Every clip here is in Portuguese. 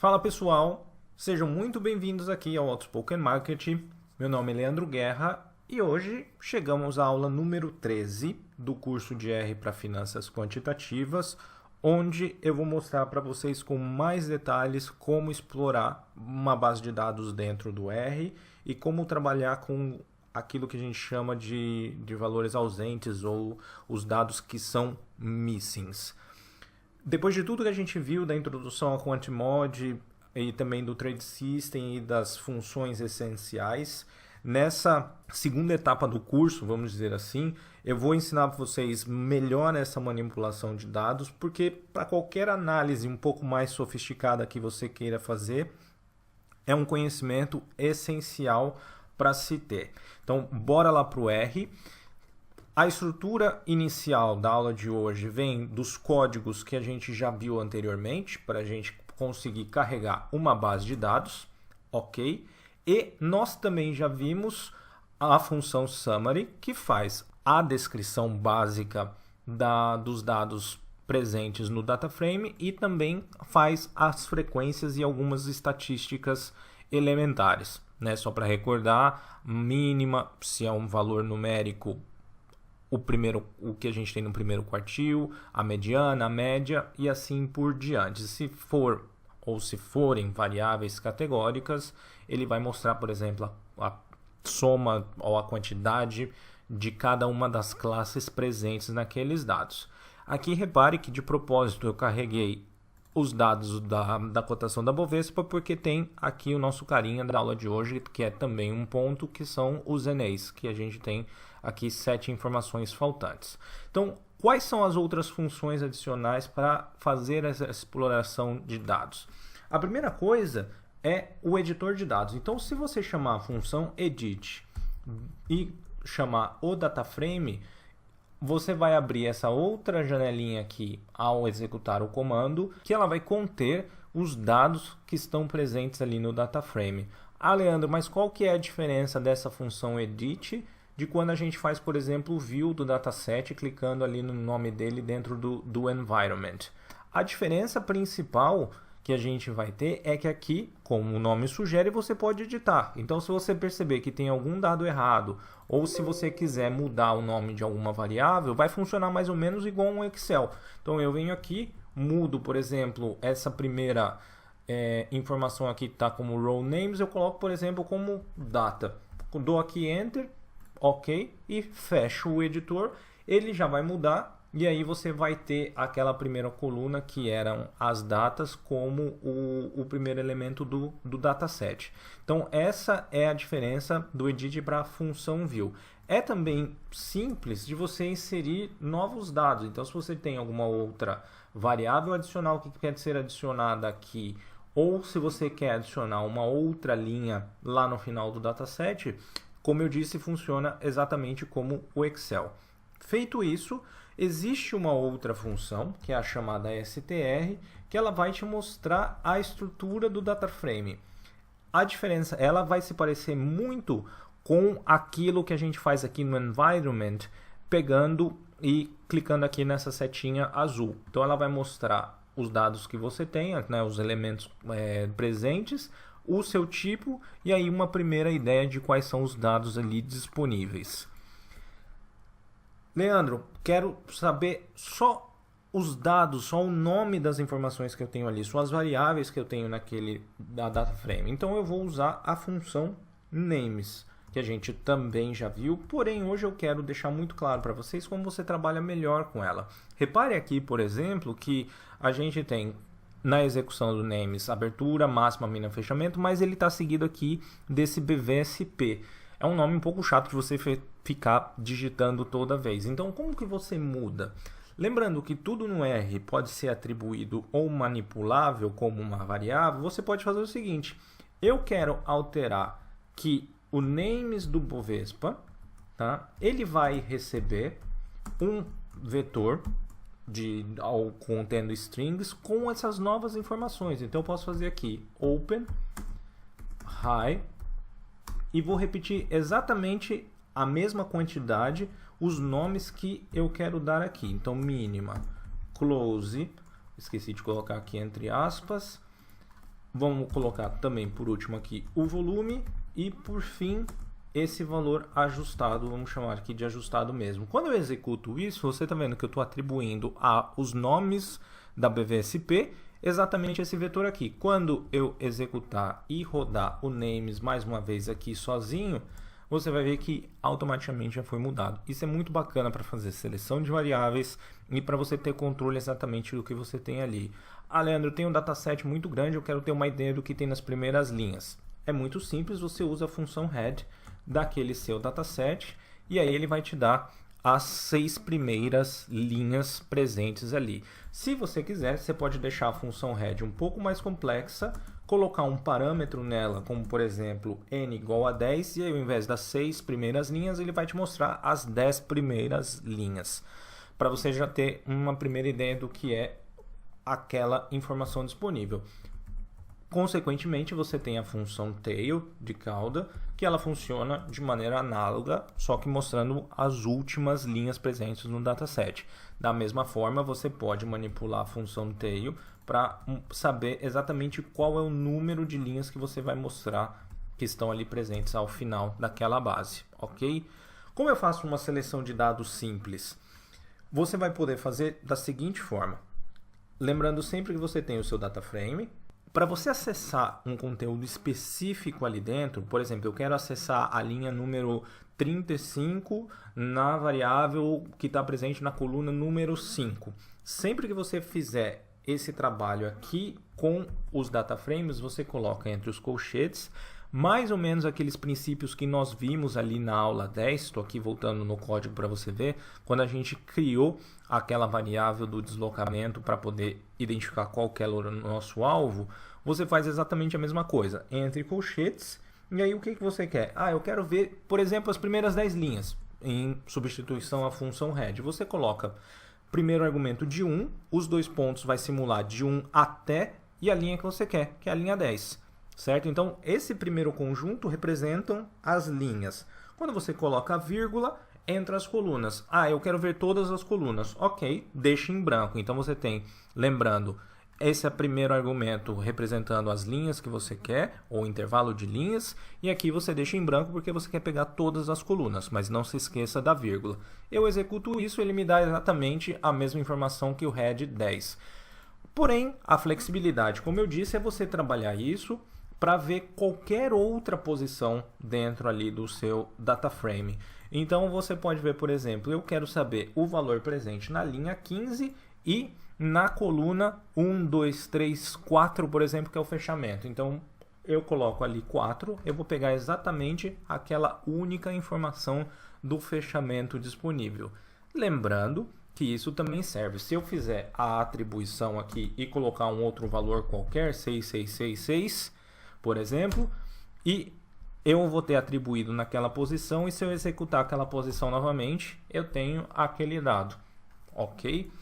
Fala pessoal, sejam muito bem-vindos aqui ao Outspoken Market. Meu nome é Leandro Guerra e hoje chegamos à aula número 13 do curso de R para Finanças Quantitativas, onde eu vou mostrar para vocês com mais detalhes como explorar uma base de dados dentro do R e como trabalhar com aquilo que a gente chama de valores ausentes ou os dados que são missings. Depois de tudo que a gente viu da introdução ao QuantMod e também do Trade System e das funções essenciais, nessa segunda etapa do curso, vamos dizer assim, eu vou ensinar para vocês melhor essa manipulação de dados, porque para qualquer análise um pouco mais sofisticada que você queira fazer, é um conhecimento essencial para se ter. Então, bora lá para o R. A estrutura inicial da aula de hoje vem dos códigos que a gente já viu anteriormente, para a gente conseguir carregar uma base de dados, ok? E nós também já vimos a função summary, que faz a descrição básica dos dados presentes no data frame e também faz as frequências e algumas estatísticas elementares, né? Só para recordar, mínima, se é um valor numérico, o que a gente tem no primeiro quartil, a mediana, a média e assim por diante. Se forem variáveis categóricas, ele vai mostrar, por exemplo, a soma ou a quantidade de cada uma das classes presentes naqueles dados. Aqui repare que de propósito eu carreguei os dados da cotação da Bovespa, porque tem aqui o nosso carinha da aula de hoje, que é também um ponto, que são os NAs, que a gente tem aqui 7 informações faltantes. Então, quais são as outras funções adicionais para fazer essa exploração de dados? A primeira coisa é o editor de dados. Então, se você chamar a função edit e chamar o dataframe, você vai abrir essa outra janelinha aqui ao executar o comando, que ela vai conter os dados que estão presentes ali no dataframe. Ah, Leandro, mas qual que é a diferença dessa função edit de quando a gente faz, por exemplo, o view do dataset, clicando ali no nome dele dentro do environment? A diferença principal que a gente vai ter é que aqui, como o nome sugere, você pode editar. Então, se você perceber que tem algum dado errado, ou se você quiser mudar o nome de alguma variável, vai funcionar mais ou menos igual um Excel. Então, eu venho aqui, mudo, por exemplo, essa primeira informação aqui que está como row names, eu coloco, por exemplo, como data. Dou aqui Enter, ok, e fecho o editor, ele já vai mudar. E aí você vai ter aquela primeira coluna que eram as datas como o primeiro elemento do dataset. Então essa é a diferença do edit para a função view. É também simples de você inserir novos dados. Então se você tem alguma outra variável adicional que quer ser adicionada aqui, ou se você quer adicionar uma outra linha lá no final do dataset, como eu disse, funciona exatamente como o Excel. Feito isso, existe uma outra função, que é a chamada str, que ela vai te mostrar a estrutura do dataframe. A diferença, ela vai se parecer muito com aquilo que a gente faz aqui no environment, pegando e clicando aqui nessa setinha azul. Então ela vai mostrar os dados que você tem, né, os elementos presentes, o seu tipo e aí uma primeira ideia de quais são os dados ali disponíveis. Leandro, quero saber só os dados, só o nome das informações que eu tenho ali, só as variáveis que eu tenho da data frame. Então eu vou usar a função names, que a gente também já viu, porém hoje eu quero deixar muito claro para vocês como você trabalha melhor com ela. Repare aqui, por exemplo, que a gente tem na execução do names abertura, máxima, mínima, fechamento, mas ele está seguido aqui desse BVSP. É um nome um pouco chato de você ficar digitando toda vez. Então, como que você muda? Lembrando que tudo no R pode ser atribuído ou manipulável como uma variável, você pode fazer o seguinte. Eu quero alterar que o names do Bovespa, tá? Ele vai receber um vetor contendo strings com essas novas informações. Então, eu posso fazer aqui open, high, e vou repetir exatamente a mesma quantidade, os nomes que eu quero dar aqui. Então, mínima, close, esqueci de colocar aqui entre aspas, Vamos colocar também por último aqui o volume e por fim esse valor ajustado, vamos chamar aqui de ajustado mesmo. Quando eu executo isso, você está vendo que eu estou atribuindo os nomes da BVSP exatamente esse vetor aqui. Quando eu executar e rodar o names mais uma vez aqui sozinho, você vai ver que automaticamente já foi mudado. Isso é muito bacana para fazer seleção de variáveis e para você ter controle exatamente do que você tem ali. Ah, Leandro, eu tenho um dataset muito grande, eu quero ter uma ideia do que tem nas primeiras linhas. É muito simples, você usa a função head daquele seu dataset e aí ele vai te dar as 6 primeiras linhas presentes ali. Se você quiser, você pode deixar a função head um pouco mais complexa, colocar um parâmetro nela, como por exemplo n igual a 10, e aí ao invés das 6 primeiras linhas, ele vai te mostrar as 10 primeiras linhas, para você já ter uma primeira ideia do que é aquela informação disponível. Consequentemente, você tem a função tail de cauda, que ela funciona de maneira análoga, só que mostrando as últimas linhas presentes no dataset. Da mesma forma, você pode manipular a função tail para saber exatamente qual é o número de linhas que você vai mostrar que estão ali presentes ao final daquela base, ok? Como eu faço uma seleção de dados simples? Você vai poder fazer da seguinte forma. Lembrando sempre que você tem o seu data frame. Para você acessar um conteúdo específico ali dentro, por exemplo, eu quero acessar a linha número 35 na variável que está presente na coluna número 5. Sempre que você fizer esse trabalho aqui com os data frames, você coloca entre os colchetes mais ou menos aqueles princípios que nós vimos ali na aula 10, estou aqui voltando no código para você ver, quando a gente criou aquela variável do deslocamento para poder identificar qual que é o nosso alvo, você faz exatamente a mesma coisa, entre colchetes, e aí o que você quer? Ah, eu quero ver, por exemplo, as primeiras 10 linhas, em substituição à função head. Você coloca primeiro argumento de 1, os 2 pontos vai simular de 1 até, e a linha que você quer, que é a linha 10. Certo? Então, esse primeiro conjunto representam as linhas. Quando você coloca a vírgula, entra as colunas. Ah, eu quero ver todas as colunas. Ok, deixa em branco. Então, você tem, lembrando, esse é o primeiro argumento representando as linhas que você quer, ou intervalo de linhas, e aqui você deixa em branco porque você quer pegar todas as colunas, mas não se esqueça da vírgula. Eu executo isso, ele me dá exatamente a mesma informação que o head 10. Porém, a flexibilidade, como eu disse, é você trabalhar isso para ver qualquer outra posição dentro ali do seu data frame. Então você pode ver, por exemplo, eu quero saber o valor presente na linha 15 e na coluna 1, 2, 3, 4, por exemplo, que é o fechamento. Então eu coloco ali 4, eu vou pegar exatamente aquela única informação do fechamento disponível. Lembrando que isso também serve. Se eu fizer a atribuição aqui e colocar um outro valor qualquer, 6666, por exemplo, e eu vou ter atribuído naquela posição, e se eu executar aquela posição novamente, eu tenho aquele dado, ok?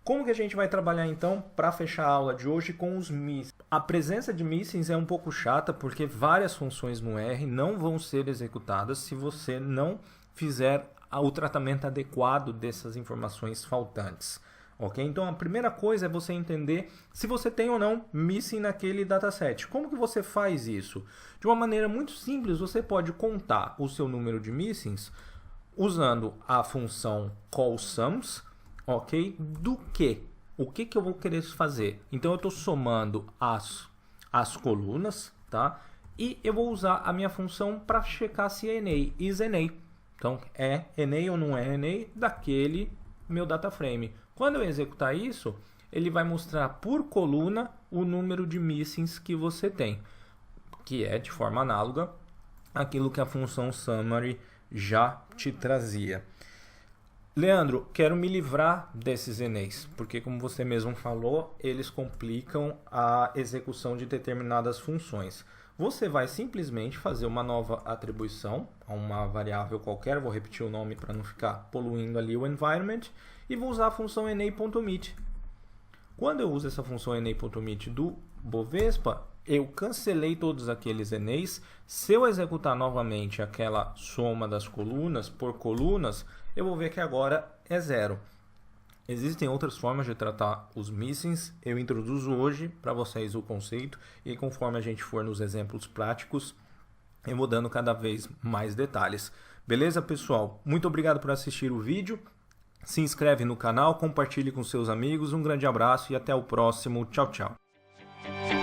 Como que a gente vai trabalhar então para fechar a aula de hoje com os missings? A presença de missings é um pouco chata porque várias funções no R não vão ser executadas se você não fizer o tratamento adequado dessas informações faltantes. Ok? Então a primeira coisa é você entender se você tem ou não missing naquele dataset. Como que você faz isso? De uma maneira muito simples, você pode contar o seu número de missings usando a função callSums, ok? Do que? O que eu vou querer fazer? Então eu estou somando as colunas, tá? E eu vou usar a minha função para checar se é NA, is NA. Então é NA ou não é NA daquele meu data frame. Quando eu executar isso, ele vai mostrar por coluna o número de missings que você tem, que é de forma análoga àquilo que a função summary já te trazia. Leandro, quero me livrar desses NAs, porque como você mesmo falou, eles complicam a execução de determinadas funções. Você vai simplesmente fazer uma nova atribuição a uma variável qualquer, vou repetir o nome para não ficar poluindo ali o environment, e vou usar a função na.meet. Quando eu uso essa função na.meet do Bovespa, eu cancelei todos aqueles NAs. Se eu executar novamente aquela soma das colunas por colunas, eu vou ver que agora é 0. Existem outras formas de tratar os missings. Eu introduzo hoje para vocês o conceito e conforme a gente for nos exemplos práticos, eu vou dando cada vez mais detalhes. Beleza, pessoal? Muito obrigado por assistir o vídeo. Se inscreve no canal, compartilhe com seus amigos. Um grande abraço e até o próximo. Tchau, tchau.